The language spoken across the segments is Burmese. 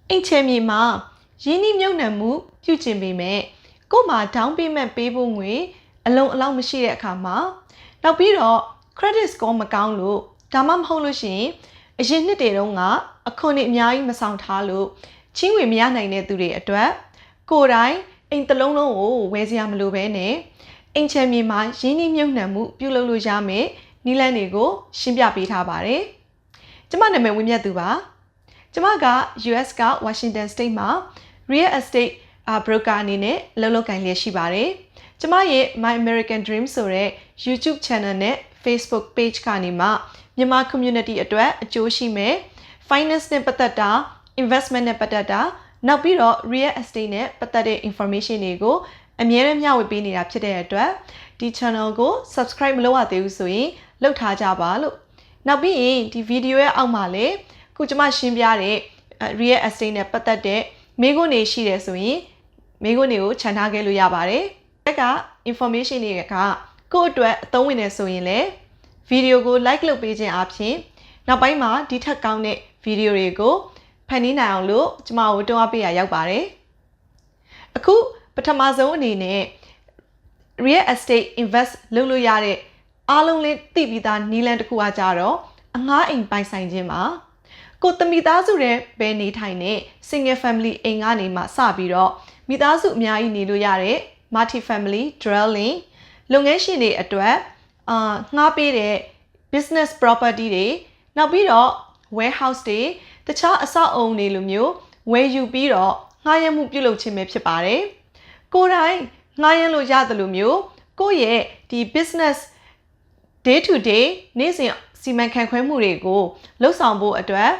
အိမ်ချဲမြေမှာရင်းနှီးမြှုပ်နှံမှုပြုကျင်ပေမဲ့ကို့မှာ down payment ပေးဖို့ငွေအလုံးအလောက်မရှိတဲ့အခါမှာနောက်ပြီးတော့ credit score မကောင်းလို့ဒါမှမဟုတ်လို့ရှိရင်အရင်နှစ်တွေတုန်းကအခွန်တွေအများကြီးမဆောင်ထားလို့ချီးငွေမရနိုင်တဲ့သူတွေအတွက်ကိုယ်တိုင်အိမ်တစ်လုံးလုံးကိုဝယ်စရာမလိုဘဲနဲ့အိမ်ချဲမြေမှာရင်းနှီးမြှုပ်နှံမှုပြုလုပ်လို့ရမယ်နည်းလမ်းတွေကိုရှင်းပြပေးထားပါတယ်။ကျမနာမည်ဝင်းမြတ်သူပါ။ကျမက US က Washington State မှာ Real Estate broker အနေနဲ့လုပ်ကိုင်လျက်ရှိပါတယ်။ကျမရဲ့ My American Dream ဆိုတဲ့ YouTube channel နဲ့ Facebook page ကနေမှမြန်မာ community အတွက်အကျိုးရှိမယ် finance နဲ့ပတ်သက်တာ investment နဲ့ပတ်သက်တာနောက်ပြီးတော့ real estate နဲ့ပတ်သက်တဲ့ information တွေကိုအမြဲတမ်းမျှဝေပေးနေတာဖြစ်တဲ့အတွက်ဒီ channel ကို subscribe မလုပ်ရသေးဘူးဆိုရင်လုပ်ထားကြပါလို့နောက်ပြီးရင်ဒီ video ရဲ့အောက်မှာလည်းခုကျမရှင်းပြတဲ့ real estate နဲ့ပတ်သက်တဲ့မေးခွန်းတွေရှိတယ်ဆိုရင်မေးခွန်းတွေကိုခြံထားခဲ့လို့ရပါတယ်။အဲ့က information တွေကကိုယ့်အတွက်အသုံးဝင်နေဆိုရင်လည်း video ကို like လုပ်ပေးခြင်းအပြင်နောက်ပိုင်းမှာဒီထက်ကောင်းတဲ့ video တွေကိုဖန်တီးနိုင်အောင်လို့ကျမတို့တွန်းအားပေးရရောက်ပါတယ်။အခုပထမဆုံးအနေနဲ့ real estate invest လုပ်လို့ရတဲ့အားလုံးလေးသိပြီးသားနည်းလမ်းတစ်ခုအကြတော့အငှားအိမ်ပိုင်ဆိုင်ခြင်းပါကိုတမိသားစုရဲ့ပဲနေထိုင်တဲ့ single family အိမ်ကနေမှစပြီးတော့မိသားစုအများကြီးနေလို့ရတဲ့ multi family dwelling လုပ်ငန်းရှင်တွေအတွက်ငှားပေးတဲ့ business property တွေနောက်ပြီးတော့ warehouse တွေတခြားအဆောက်အအုံတွေလိုမျိုးဝယ်ယူပြီးတော့ငှားရမ်းမှုပြုလုပ်ခြင်းပဲဖြစ်ပါတယ်ကိုယ်တိုင်ငှားရမ်းလို့ရတယ်လို့မျိုးကိုယ့်ရဲ့ဒီ business day to day နေ့စဉ်စီမံခန့်ခွဲမှုတွေကိုလှုပ်ဆောင်ဖို့အတွက်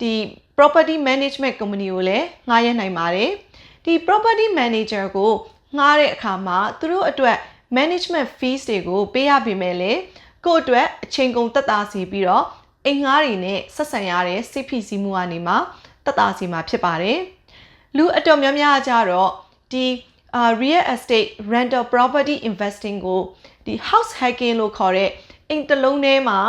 ဒီ property management company ကိုလည်းငှားရမ်းနိုင်ပါတယ်ဒီ property manager ကိုငှားတဲ့အခါမှာသူတို့အတွက် management fees တွေကိုပေးရပေမဲ့လည်းကိုယ့်အတွက်အချိန်ကုန်သက်သာစေပြီးတော့အိမ်ငှားတွေနဲ့ဆက်ဆံရတဲ့စိတ်ဖိစီးမှုကနေမှသက်သာစေမှာဖြစ်ပါတယ်လူအတော်များများကြတော့ဒီ real estate rental property investing ကိုဒီ house hacking လို့ခေါ်တဲ့အိမ်တစ်လုံးထဲမှာ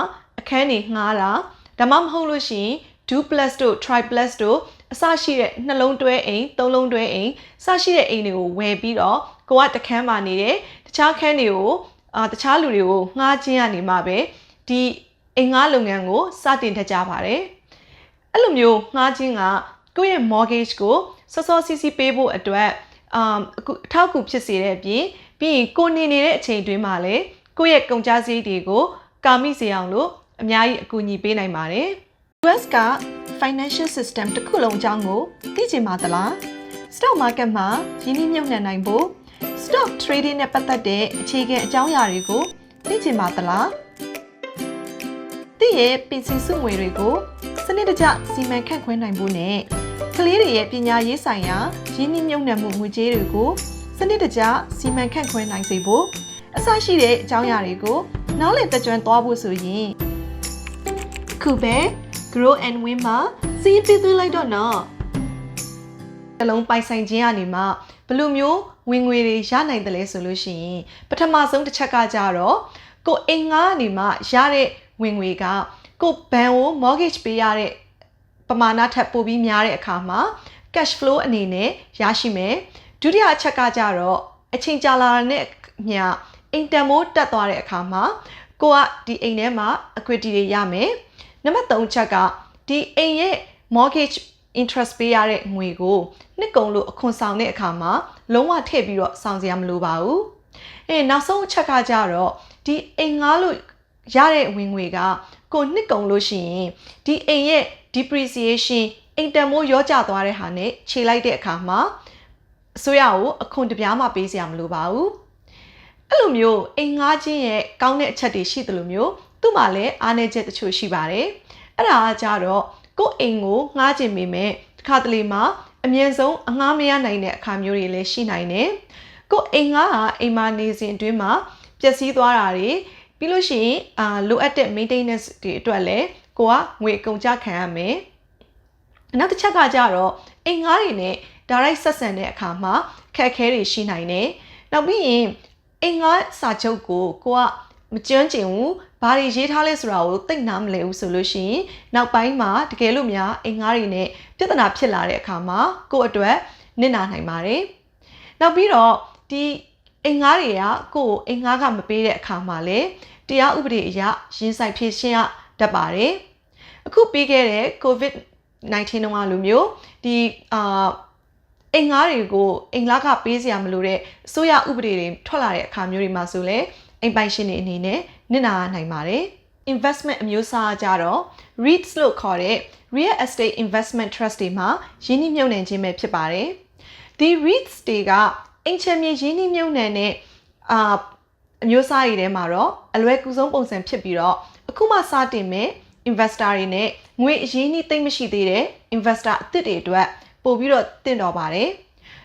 အခန်းတွေငှားတာဒါမှမဟုတ်လို့ရှိရင် duplex တို့ triplex တို့အစရှိတဲ့နှလုံးတွဲအိမ်သုံးလုံးတွဲအိမ်စရှိတဲ့အိမ်တွေကိုဝယ်ပြီးတော့ကိုကတစ်ခန်းမှာနေတယ်တခြားခန်းတွေကိုတခြားလူတွေကိုငှားခြင်းကနေမှပဲဒီအိမ်ငှားလုပ်ငန်းကိုစတင်ထကြပါတယ်အဲ့လိုမျိုးငှားခြင်းကကိုယ့်ရဲ့ mortgage ကိုစောစောစီးစီးပေးဖို့အတွက်အခုအထောက်အကူဖြစ်စေတဲ့အပြင်ပြီးရင်ကိုနေနေတဲ့အချိန်တွင်းမှာလည်းကိုယ့်ရဲ့ကုန်ကျစရိတ်တွေကိုကာမိစေအောင်လို့အများကြီးအကူအညီပေးနိုင်ပါတယ် US က financial system တစ်ခုလုံးအကြောင်းကိုသိချင်ပါသလား stock market မှာရင်းနှီးမြှုပ်နှံနိုင်ဖို့ stock trading နဲ့ပတ်သက်တဲ့အခြေခံအကြောင်းအရာတွေကိုသိချင်ပါသလားတင့်ရဲ့ပင်စင်စုငွေတွေကိုစနစ်တကျစီမံခန့်ခွဲနိုင်ဖို့နဲ့ကလေးတွေရဲ့ပညာရေးဆိုင်ရာရင်းနှီးမြှုပ်နှံမှုငွေကြေးတွေကိုစနစ်တကျစီမံခန့်ခွဲနိုင်စေဖို့အစရှိတဲ့အကြောင်းအရာတွေကိုနားလည်တကြွသွားဖို့ဆိုရင်ခုပဲ Grow and Win မှာစီးပြီးသွင်းလိုက်တော့နော်အလုံးပိုင်ဆိုင်ခြင်းကနေမှဘယ်လိုမျိုးဝင်ငွေတွေရနိုင်တယ်လဲဆိုလို့ရှိရင်ပထမဆုံးတစ်ချက်ကကြတော့ကိုအိမ်ငှားကနေမှရတဲ့ဝင်ငွေကကိုဘဏ်ကို mortgage ပေးရတဲ့ပမာဏထက်ပိုပြီးများတဲ့အခါမှာ cash flow အနေနဲ့ရရှိမယ်ဒုတိယအချက်ကကြတော့အချိန်ကြာလာတဲ့မျှအိမ်တန်မိုးတက်သွားတဲ့အခါမှာကိုကဒီအိမ်ထဲမှာ equity တွေရမယ်နံပါတ်3ချက်ကဒီအိမ်ရဲ့ mortgage interest ပေးရတဲ့ငွေကိုနှစ်ကုန်လို့အခွန်ဆောင်တဲ့အခါမှာလုံးဝထည့်ပြီးတော့ဆောင်စရာမလိုပါဘူးနောက်ဆုံးအချက်ကကြတော့ဒီအိမ်ငှားလို့ရတဲ့ဝင်ငွေကကိုနှစ်ကုန်လို့ရှိရင်ဒီအိမ်ရဲ့ depreciation အိမ်တန်မိုးရောကျသွားတဲ့ဟာနဲ့ခြေလိုက်တဲ့အခါမှာအစိုးရကိုအခွန်တပြားမှပေးစရာမလိုပါဘူးအဲ့လိုမျိုးအိမ်ငှားခြင်းရဲ့ကောင်းတဲ့အချက်တွေရှိတယ်လို့မျိုးသူ့မှာလည်းအားနည်းချက်တချို့ရှိပါတယ်အဲ့ဒါကကြတော့ကိုယ့်အိမ်ကိုငှားခြင်းပေမဲ့တစ်ခါတလေမှာအမြဲဆုံးအငှားမရနိုင်တဲ့အခါမျိုးတွေလည်းရှိနိုင်တယ်ကိုယ့်အိမ်ကအိမ်မှာနေစဉ်အတွင်းမှာပျက်စီးသွားတာတွေပြီးလို့ရှိရင်လိုအပ်တဲ့ maintenance တွေအတွက်လည်းကိုကငွေအကုန်ကျခံရမယ်နောက်တစ်ချက်ကကြတော့အိမ်ငှားတွေနဲ့ direct ဆက်ဆံတဲ့အခါမှာခက်ခဲတွေရှိနိုင်တယ်နောက်ပြီးရင်အိမ်ငှားစာချုပ်ကိုက မကျွမ်းကျင်ဘူးဘာတွေရေးထားလဲဆိုတာကိုသိနားမလည်ဘူးဆိုလို့ရှိရင်နောက်ပိုင်းမှာတကယ်လို့များအင်္ဂါတွေနဲ့ပြဿနာဖြစ်လာတဲ့အခါမှာကိုယ့်အတွက်နစ်နာနိုင်ပါတယ်နောက်ပြီးတော့ဒီအင်္ဂါတွေကကိုယ့်ကိုအင်္ဂါကမပေးတဲ့အခါမှာလေတရားဥပဒေအရရင်ဆိုင်ဖြေရှင်းရတတ်ပါတယ်အခုပြီးခဲ့တဲ့ COVID-19 တုန်းကလိုမျိုးဒီအင်္ဂါတွေကိုအင်္ဂါကပေးစရာမလိုတဲ့အစိုးရဥပဒေတွေထွက်လာတဲ့အခါမျိုးတွေမှာဆိုလဲအိမ်ပိုင်ရှင်တွေအနေနဲ့နစ်နာနိုင်ပါတယ် investment အမျိုးအစားကြတော့ REITS လို့ခေါ်တဲ့ Real Estate Investment Trust တွေမှာရင်းနှီးမြှုပ်နှံခြင်းပဲဖြစ်ပါတယ်ဒီ REITS တွေကအင်ချမြေရင်းနှီးမြှုပ်နှံတဲ့အမျိုးအစားတွေထဲမှာတော့အလွယ်ကူဆုံးပုံစံဖြစ်ပြီးတော့အခုမှစတင်မဲ့ investor တွေနဲ့ငွေအရင်းနှီးသိမ့်မရှိသေးတဲ့ investor အသစ်တွေအတွက်ပို့ပြီးတော့တင့်တော်ပါတယ်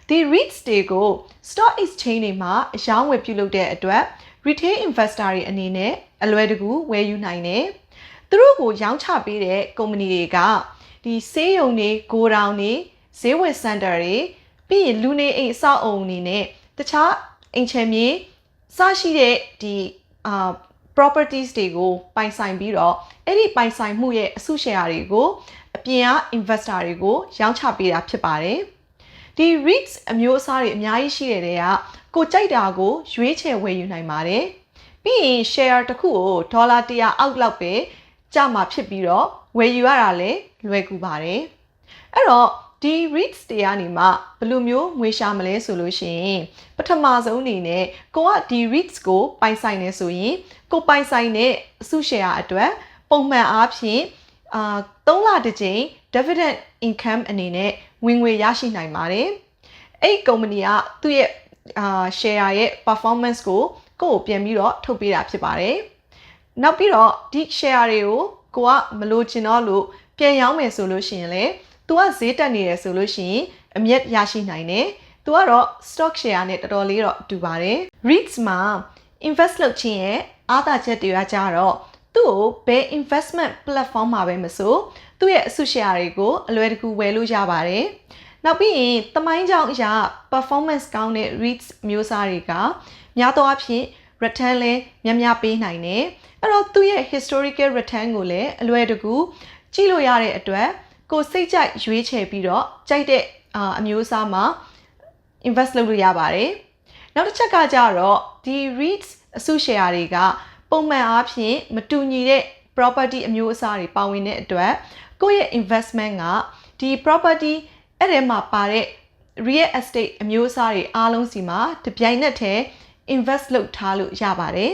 ဒီ REITs တွေကို stock exchange တွေမှာအရောင်းဝယ်ပြုလုပ်တဲ့အတွက် retail investor တွေအနေနဲ့အလွယ်တကူဝယ်ယူနိုင်တယ်သူတို့ကိုရောင်းချပေးတဲ့ကုမ္ပဏီတွေကဒီဆေးရုံတွေဂိုဒေါင်တွေဈေးဝယ်စင်တာတွေပြီးရင်လူနေအိမ်အဆောက်အုံတွေနဲ့တခြားအိမ်ချမ်းမြေစရှိတဲ့ဒီ properties တွေကိုပိုင်ဆိုင်ပြီးတော့အဲ့ဒီပိုင်ဆိုင်မှုရဲ့အစုရှယ်ယာတွေကိုအပြင်က investor တွေကိုရောင်းချပေးတာဖြစ်ပါတယ်ဒီ REITs အမျိုးအစားတွေအများကြီးရှိတဲ့တဲ့ကကိုကြိုက်တာကိုရွေးချယ်ဝယ်ယူနိုင်ပါတယ်ပြီးရင် share တစ်ခုကိုဒေါ်လာ100အောက်လောက်ပဲကျမှာဖြစ်ပြီးတော့ဝယ်ယူရတာလည်းလွယ်ကူပါတယ်အဲ့တော့ဒီ REITs တွေကနေမှဘယ်လိုမျိုးငွေရှာမလဲဆိုလို့ရှိရင်ပထမဆုံးအနေနဲ့ကိုကဒီ REITs ကိုပိုင်ဆိုင်နေဆိုရင်ကိုပိုင်ဆိုင်တဲ့အစုရှယ်ယာအတွက်ပုံမှန်အားဖြင့်3လတစ်ကြိမ် dividend income အနေနဲ့ဝင်ငွေရရှိနိုင်ပါတယ်အဲ့ဒီကုမ္ပဏီကသူ့ရဲ့share ရဲ့ performance ကိုကိုယ့်ကိုပြန်ပြီးတော့ထုတ်ပေးတာဖြစ်ပါတယ်နောက်ပြီးတော့ဒီ share တွေကိုကိုကမလိုချင်တော့လို့ပြန်ရောင်းမယ်ဆိုလို့ရှိရင်လေသူကဈေးတက်နေတယ်ဆိုလို့ရှိရင်အမြတ်ရရှိနိုင်တယ်သူကတော့ stock share နဲ့တော်တော်လေးတော့တူပါတယ် REITs မှာ invest လုပ်ခြင်းရဲ့အားသာချက်တွေကကြတော့သူ့ကိုဘယ် investment platform မှာပဲမဆိုသူ့ရဲ့အစုရှယ်ယာတွေကိုအလွယ်တကူဝယ်လို့ရပါတယ်နောက်ပြီးရင်သမိုင်းကြောင်းအရာ performance ကောင်းတဲ့ REITs မျိုးစားတွေကများသောအားဖြင့် return လည်းများများပေးနိုင်တယ်အဲ့တော့သူ့ရဲ့ historical return ကိုလည်းအလွယ်တကူကြည့်လို့ရတဲ့အတွက်ကိုစိတ်ကြိုက်ရွေးချယ်ပြီးတော့ကြိုက်တဲ့အမျိုးအစားမှာ invest လုပ်လို့ရပါတယ်နောက်တစ်ချက်ကကြတော့ဒီ REITs အစုရှယ်ယာတွေကပုံမှန်အားဖြင့်မတူညီတဲ့ property အမျိုးအစားတွေပါဝင်တဲ့အတွက်ကိုယ့်ရဲ့ investment ကဒီ property အဲ့ဒီမှာပါတဲ့ real estate အမျိုးအစားတွေအားလုံးစီမှာတပြိုင်နက်တည်း invest လုပ်ထားလို့ရပါတယ်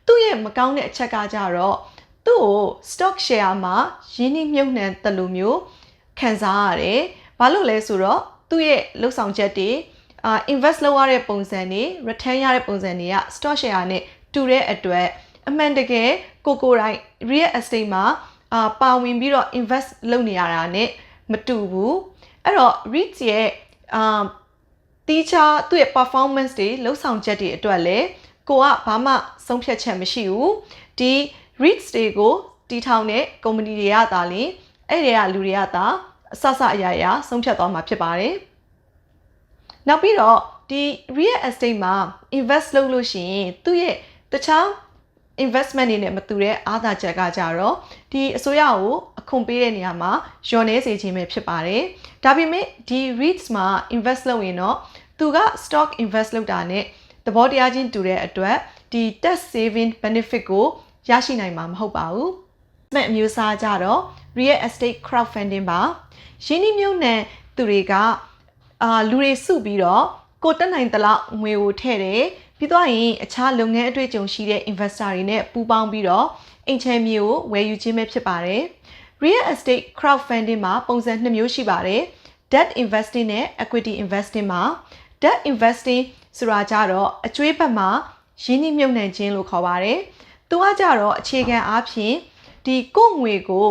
သူ့ရဲ့မကောင်းတဲ့အချက်ကကြတော့သူ့ကို stock share မှာရင်းနှီးမြှုပ်နှံတယ်လို့မျိုးခံစားရတယ်ဘာလို့လဲဆိုတော့သူ့ရဲ့လှုပ်ဆောင်ချက်တွေinvest လုပ်ရတဲ့ပုံစံတွေ return ရတဲ့ပုံစံတွေက stock share နဲ့တူတဲ့အတွက်အမှန်တကယ်ကိုတိုင်း real estate မှာပါဝင်ပြီးတော့ invest လုပ်နေရတာနဲ့မတူဘူးအဲ့တော့ REITs ရဲ့တီးခြားသူ့ရဲ့ performance တွေလှုပ်ဆောင်ချက်တွေအတွက်လည်းကိုကဘာမှဆုံးဖြတ်ချက်မရှိဘူးဒီ REITs တွေကိုတီးထောင်တဲ့ကုမ္ပဏီတွေကသာလျှင်အဲ့တွေကလူတွေကသာအဆအရာဆုံးဖြတ်သွားမှာဖြစ်ပါတယ်နောက်ပြီးတော့ဒီ real estate မှာ invest လုပ်လို့ရှိရင်သူ့ရဲ့တခြား investment တွေနဲ့မတူတဲ့အားသာချက်ကကြတော့ဒီအစိုးရကိုအခွန်ပေးတဲ့နေရာမှာလျော်နှဲစေခြင်းပဲဖြစ်ပါတယ်ဒါပေမဲ့ဒီ REITs မှာ invest လုပ်ရင်တော့သူက stock invest လုပ်တာနဲ့သဘောတရားချင်းတူတဲ့အတွက်ဒီ tax saving benefit ကိုရရှိနိုင်မှာမဟုတ်ပါဘူး။အမျိုးအစားကြတော့ real estate crowdfunding ပါ။ရင်းနှီးမြှုပ်နှံသူတွေကလူတွေစုပြီးတော့ကိုတက်နိုင်သလောက်ငွေကိုထည့်တယ်ပြီးတော့ရင်အခြားလုပ်ငန်းအတွေ့အကြုံရှိတဲ့ investor တွေနဲ့ပူးပေါင်းပြီးတော့အိမ်ချမ်းမြေကိုဝယ်ယူခြင်းပဲဖြစ်ပါတယ်။ real estate crowdfunding မှာပုံစံ2မျိုးရှိပါတယ်။ debt investing နဲ့ equity investing မှာ debt investing ဆိုတာကြတော့အကျွေးဘက်မှာရင်းနှီးမြှုပ်နှံခြင်းလို့ခေါ်ပါတယ်။သူကကြတော့အခြေခံအားဖြင့်ဒီကိုငွေကို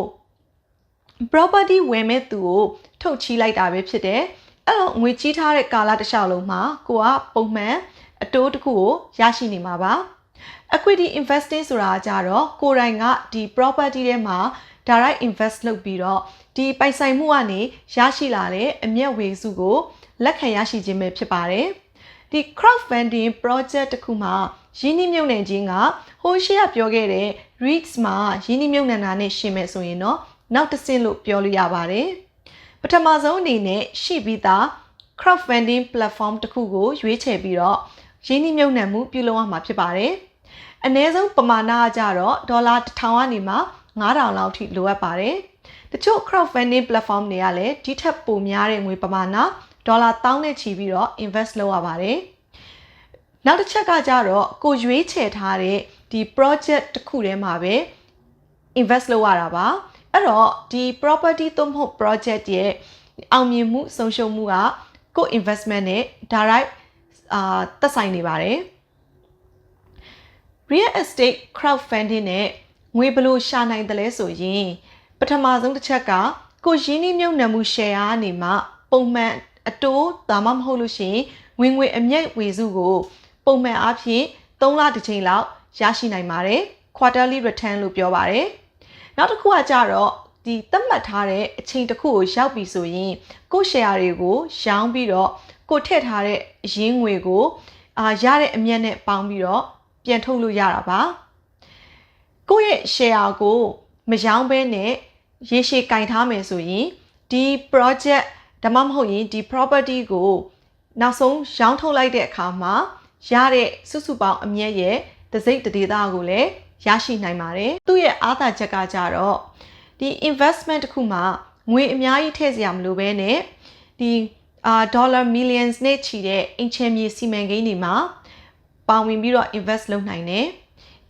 property ဝယ်မဲ့သူကိုထုတ်ချီးလိုက်တာပဲဖြစ်တယ်။အဲ့တော့ငွေကြီးထားတဲ့ကာလတစ်လျှောက်လုံးမှာကိုကပုံမှန်အတိုးတစ်ခုကိုရရှိနေမှာပါ။ equity investing ဆိုတာကြတော့ကိုယ်တိုင်ကဒီ property ထဲမှာ direct invest လုပ်ပြီးတော့ဒီပိုင်ဆိုင်မှုကနေရရှိလာတဲ့အမြတ်ဝေစုကိုလက်ခံရရှိခြင်းပဲဖြစ်ပါတယ်။ဒီ crowdfunding project တစ်ခုမှာ ရင်းနှီးမြှုပ်နှံခြင်းကဟိုရှိရပြောခဲ့တဲ့ REITS မှာရင်းနှီးမြှုပ်နှံတာနဲ့ရှင်းမယ်ဆိုရင်တော့နောက်တစ်ဆင့်လို့ပြောလို့ရပါတယ်ပထမဆုံးအနေနဲ့ရှိပြီးသား crowdfunding platform တစ်ခုကိုရွေးချယ်ပြီးတော့ရင်းနှီးမြှုပ်နှံမှုပြုလုပ်ရမှာဖြစ်ပါတယ်အနည်းဆုံးပမာဏကကြတော့ဒေါ်လာ1000ကနေမှ9000လောက်ထိလိုအပ်ပါတယ်တချို့ crowdfunding platform တွေကလည်းဒီထက်ပိုများတဲ့ငွေပမာဏဒေါ်လာ1000နဲ့ချီပြီးတော့ invest လုပ်ရပါတယ်နောက်တစ်ချက်ကကြတော့ကိုရွေးချယ်ထားတဲ့ဒီ project တစ်ခုထဲမှာပဲ invest လုပ်ရတာပါအဲ့တော့ဒီ property သို့မဟုတ် project ရဲ့အောင်မြင်မှုဆုံးရှုံးမှုကကို investment နဲ့ direct သက်ဆိုင်နေပါတယ် real estate crowdfunding နဲ့ငွေဘယ်လိုရှာနိုင်တယ်လဲဆိုရင်ပထမဆုံးတစ်ချက်ကကိုရင်းနှီးမြှုပ်နှံမှု share ကနေမှပုံမှန်အတိုးဒါမှမဟုတ်လို့ရှိရင်ငွေအမြတ်ဝေစုကိုပုံမှန်အားဖြင့်3လတစ်ချိန်လောက်ရရှိနိုင်ပါတယ် quarterly return လို့ပြောပါတယ်နောက်တစ်ခုကကြတော့ဒီသတ်မှတ်ထားတဲ့အချိန်တစ်ခုကိုရောက်ပြီဆိုရင်ကို share တွေကိုရောင်းပြီးတော့ကိုထည့်ထားတဲ့အရင်းငွေကိုရတဲ့အမြတ်နဲ့ပေါင်းပြီးတော့ပြန်ထုတ်လို့ရတာပါကိုရဲ့ share ကိုမရောင်းဘဲနဲ့ရေရှည်ကင်ထားမယ်ဆိုရင်ဒီ project ဒါမှမဟုတ်ရင်ဒီ property ကိုနောက်ဆုံးရောင်းထုတ်လိုက်တဲ့အခါမှာရတဲ့စုစုပေါင်းအမြတ်ရဲ့တစ်စိတ်တစ်ဒေသကိုလည်းရရှိနိုင်ပါတယ်သူ့ရဲ့အားသာချက်ကကြတော့ဒီ investment တစ်ခုမှာငွေအများကြီးထည့်စရာမလိုဘဲနဲ့ဒီdollar millions နဲ့ချီတဲ့အင်ချင်မြေစီမံကိန်းတွေမှာပါဝင်ပြီးတော့ invest လုပ်နိုင်တယ်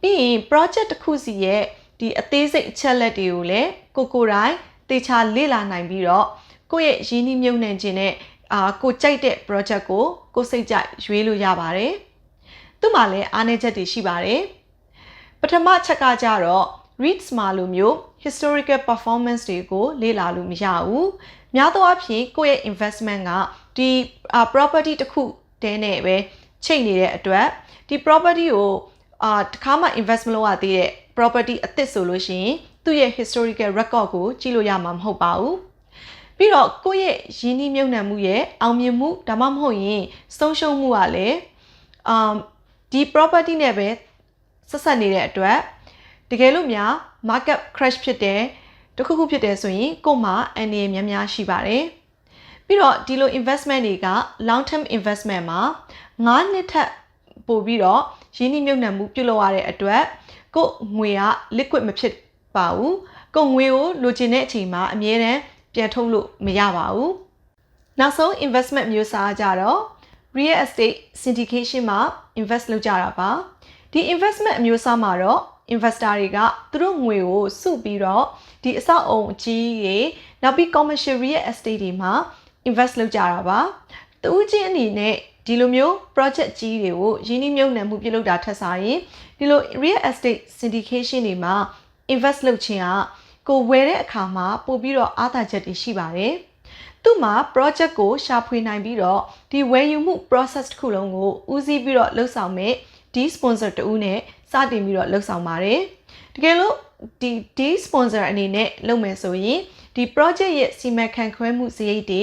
ပြီးရင် project တစ်ခုစီရဲ့ဒီအသေးစိတ်အချက်လက်တွေကိုလည်းကိုယ်တိုင်တေချာလေ့လာနိုင်ပြီးတော့ကိုယ့်ရဲ့ရင်းနှီးမြှုပ်နှံခြင်းနဲ့ကိုကြိုက်တဲ့ project ကိုစိတ်ကြိုက်ရွေးလို့ရပါတယ်သူ့မှာလည်းအားနည်းချက်တွေရှိပါတယ်ပထမချက်ကကြတော့ REITS မှာလိုမျိုး historical performance တွေကိုလေ့လာလို့မရဘူးများသောအားဖြင့်ကိုယ့်ရဲ့ investment ကဒီ property တစ်ခုတည်းနဲ့ပဲချိတ်နေတဲ့အတွက်ဒီ property ကိုတစ်ခါမှ invest မလုပ်ရသေးတဲ့ property အသစ်ဆိုလို့ရှိရင်သူ့ရဲ့ historical record ကိုကြည့်လို့ရမှာမဟုတ်ပါဘူးပြီးတော့ကိုယ့်ရဲ့ရင်းနှီးမြှုပ်နှံမှုရဲ့အောင်မြင်မှုဒါမှမဟုတ်ရင်ဆုံးရှုံးမှုကလည်းဒီ property နဲ့ပဲဆက်ဆက်နေတဲ့အတွက်တကယ်လို့များ market crash ဖြစ်တယ်တခုခုဖြစ်တယ်ဆိုရင်ကို့မှာအန္တရာယ်များများရှိပါတယ်ပြီးတော့ဒီလို investment တွေက long term investment မှာ9နှစ်ထက်ပိုပြီးတော့ရင်းနှီးမြှုပ်နှံမှုပြုလုပ်ရတဲ့အတွက်ကို့ငွေက liquid မဖြစ်ပါဘူးကို့ငွေကိုလိုချင်တဲ့အချိန်မှာအမြဲတမ်းပြန်ထုတ်လို့မရပါဘူးနောက်ဆုံး investment မျိုးစားကြတော့ real estate syndication မှာ invest လုပ်ကြတာပါဒီ investment အမျိုးအစားမှာတော့ investor တွေကသူတို့ငွေကိုစုပြီးတော့ဒီအဆောက်အုံအကြီးကြီးနောက်ပြီး commercial real estate တွေမှာ invest လုပ်ကြတာပါသူ့ချင်းအနေနဲ့ဒီလိုမျိုး project ကြီးတွေကိုရင်းနှီးမြှုပ်နှံမှုပြုလုပ်တာထက်စာရင်ဒီလို real estate syndication တွေမှာ invest လုပ်ခြင်းကကိုဝယ်တဲ့အခါမှာပို့ပြီးတော့အားသာချက်တွေရှိပါတယ်သူ့မှာ project ကိုရှာဖွေနိုင်ပြီးတော့ဒီဝယ်ယူမှု process တစ်ခုလုံးကိုဦးစီးပြီးတော့လှုပ်ဆောင်မဲ့ဒီ sponsor တူဦးနဲ့စတင်ပြီးတော့လှုပ်ဆောင်ပါတယ်တကယ်လို့ဒီ sponsor အနေနဲ့လုပ်မယ်ဆိုရင်ဒီ project ရဲ့စီမံခန့်ခွဲမှုစရိတ်တွေ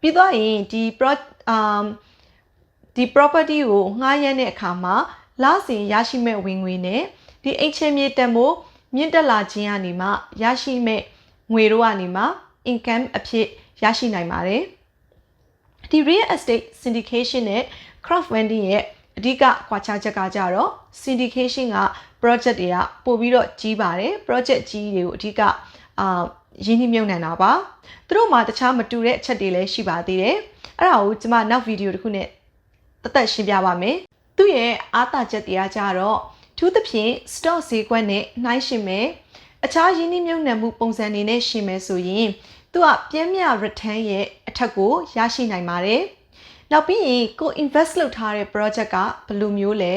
ပြီးတော့ရင်ဒီ property ကိုငှားရမ်းတဲ့အခါမှာလစဉ်ရရှိမဲ့ဝင်ငွေနဲ့ဒီအိမ်ချမ်းမြေတန်ဖိုးမြင့်တက်လာခြင်းကနေမှရရှိမဲ့ငွေတို့ကနေမှ income အဖြစ်ရရှိနိုင်ပါတယ်ဒီ real estate syndication နဲ့ crowdfunding ရဲ့အဓိကကွာခြားချက်ကကြတော့ syndication က project တွေကပို့ပြီးတော့ကြီးပါတယ် project ကြီးတွေကိုအဓိကရင်းနှီးမြှုပ်နှံတာပါသူတို့မှာတခြားမတူတဲ့အချက်တွေလည်းရှိပါသေးတယ်အဲ့ဒါကိုကျွန်မနောက်ဗီဒီယိုတစ်ခုနဲ့သက်ရှင်းပြပါမယ်သူ့ရဲ့အားသာချက်တွေကကြတော့ထူးသဖြင့် stock ဈေးကွက်နဲ့နှိုင်းယှဉ်မယ်အခြားရင်းနှီးမြှုပ်နှံမှုပုံစံတွေနဲ့ယှဉ်မယ်ဆိုရင်သူကပြင်းပြ return ရဲ့အထက်ကိုရရှိနိုင်ပါတယ်နောက်ပြီးရင်ကို invest လုပ်ထားတဲ့ project ကဘယ်လိုမျိုးလဲ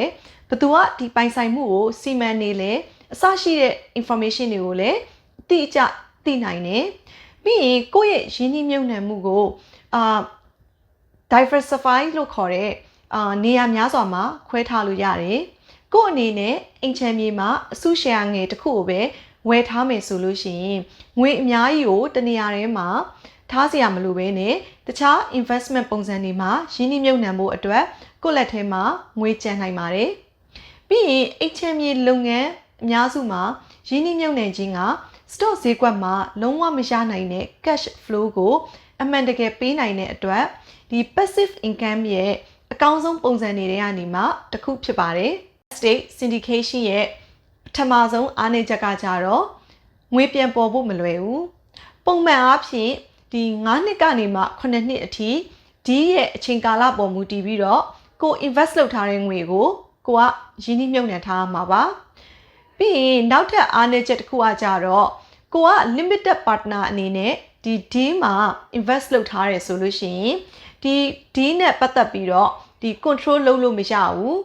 ဘသူကဒီပိုင်ဆိုင်မှုကိုစီမံနေလဲအစရှိတဲ့ information တွေကိုလည်းအတိအကျသိနိုင်တယ်ပြီးရင်ကိုယ့်ရဲ့ရင်းနှီးမြှုပ်နှံမှုကိုdiversify လို့ခေါ်တဲ့နေရာများစွာမှာခွဲထားလို့ရတယ်ကို့အနေနဲ့အိမ်ချမ်းမြေမှာအစုရှယ်ယာငယ်တစ်ခုကိုပဲဝယ်ထားမယ်ဆိုလို့ရှိရင်ငွေအများကြီးကိုတနေရာထဲမှာထားစရာမလိုဘဲနဲ့တခြား investment ပုံစံတွေမှာရင်းနှီးမြှုပ်နှံဖို့အတွက် ကိုယ့်လက်ထဲမှာငွေကျန်နိုင်ပါတယ်ပြီးရင် HMA လုပ်ငန်းအများစုမှာရင်းနှီးမြှုပ်နှံခြင်းက stock ဈေးကွက်မှာလုံးဝမရနိုင်တဲ့ cash flow ကိုအမှန်တကယ်ပေးနိုင်တဲ့အတွက်ဒီ passive income ရဲ့အကောင်းဆုံးပုံစံတွေကနေမှတစ်ခုဖြစ်ပါတယ် State syndication ရဲ့ပထမဆုံးအားနည်းချက်ကကြတော့ငွေပြန်ပေါ်ဖို့မလွယ်ဘူးပုံမှန်အားဖြင့်ဒီ9နှစ်ကနေမှ9နှစ်အထိဒီရဲ့အချိန်ကာလပေါ်မူတည်ပြီးတော့ကို invest လုပ်ထားတဲ့ငွေကိုကိုကရင်းနှီးမြှုပ်နှံထားမှာပါပြီးရင်နောက်ထပ်အားနည်းချက်တစ်ခုကကြတော့ကိုက limited partner အနေနဲ့ဒီ deal မှာ invest လုပ်ထားတယ်ဆိုလို့ရှိရင်ဒီ deal နဲ့ပတ်သက်ပြီးတော့ဒီ control လုပ်လို့မရဘူး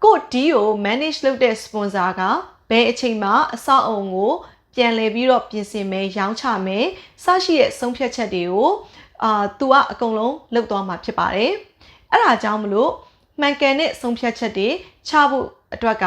ကို deal ကို manage လုပ်တဲ့ sponsor ကဘယ်အချိန်မှာအဆောက်အုံကိုပြန်လည်ပြီးတော့ပြင်ဆင်မယ်ရောင်းချမယ်စရှိတဲ့ဆုံးဖြတ်ချက်တွေကိုသူကအကုန်လုံးလုပ်သွားမှာဖြစ်ပါတယ်အဲ့ဒါကြောင့်မလို့မှန်ကန်တဲ့ဆုံးဖြတ်ချက်တွေချဖို့အတွက်က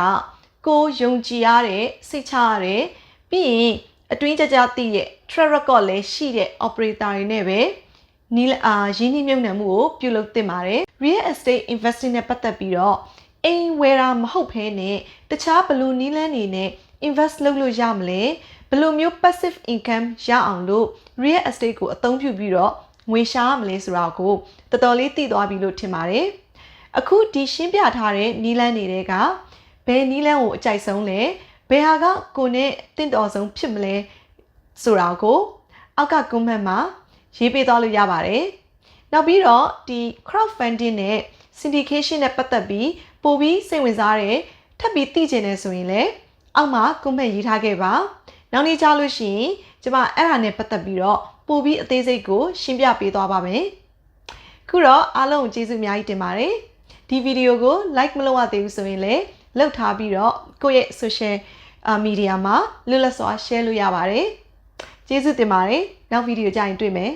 ကိုယုံကြည်ရတဲ့စိတ်ချရတဲ့ပြီးရင်အတွင်းကြကြသိတဲ့ track record လည်းရှိတဲ့ operator တွေနဲ့ပဲရင်းနှီးမြှုပ်နှံမှုကိုပြုလုပ်သင့်ပါတယ် real estate investing နဲ့ပတ်သက်ပြီးတော့အိမ်ဝယ်တာမဟုတ်ဘဲနဲ့တခြားဘယ်လိုနည်းလမ်းတွေနဲ့ invest လုပ်လို့ရမလဲဘယ်လိုမျိုး passive income ရအောင်လို့ real estate ကိုအသုံးပြုပြီးတော့ငွေရှာရမလဲဆိုတာကိုတော်တော်လေးသိသွားပြီလို့ထင်ပါတယ်အခုဒီရှင်းပြထားတဲ့နည်းလမ်းတွေကဘယ်နည်းလမ်းကိုအကြိုက်ဆုံးလဲဘယ်ဟာကကိုနဲ့တင့်တော်ဆုံးဖြစ်မလဲဆိုတာကိုအောက်က comment မှာရေးပေးသွားလို့ရပါတယ်နောက်ပြီးတော့ဒီ crowdfunding နဲ့ syndication နဲ့ပတ်သက်ပြီးပိုပြီးစိတ်ဝင်စားတဲ့ထပ်ပြီးသိချင်တယ်ဆိုရင်လည်းအောက်မှာ comment ရေးထားခဲ့ပါနောက်နေ့ကြားလို့ရှိရင်ကျွန်မအဲ့ဒါနဲ့ပတ်သက်ပြီးတော့ပိုပြီးအသေးစိတ်ကိုရှင်းပြပေးသွားပါမယ်ခုတော့အားလုံးကိုကျေးဇူးအများကြီးတင်ပါတယ်ဒီဗီဒီယိုကို like မလုပ်ရသေးဘူးဆိုရင်လည်းလုပ်ထားပြီးတော့ကိုယ့်ရဲ့ social media မှာလွတ်လပ်စွာ share လို့ရပါတယ်ကျေးဇူးတင်ပါတယ်နောက်ဗီဒီယိုကြရင်တွေ့မယ်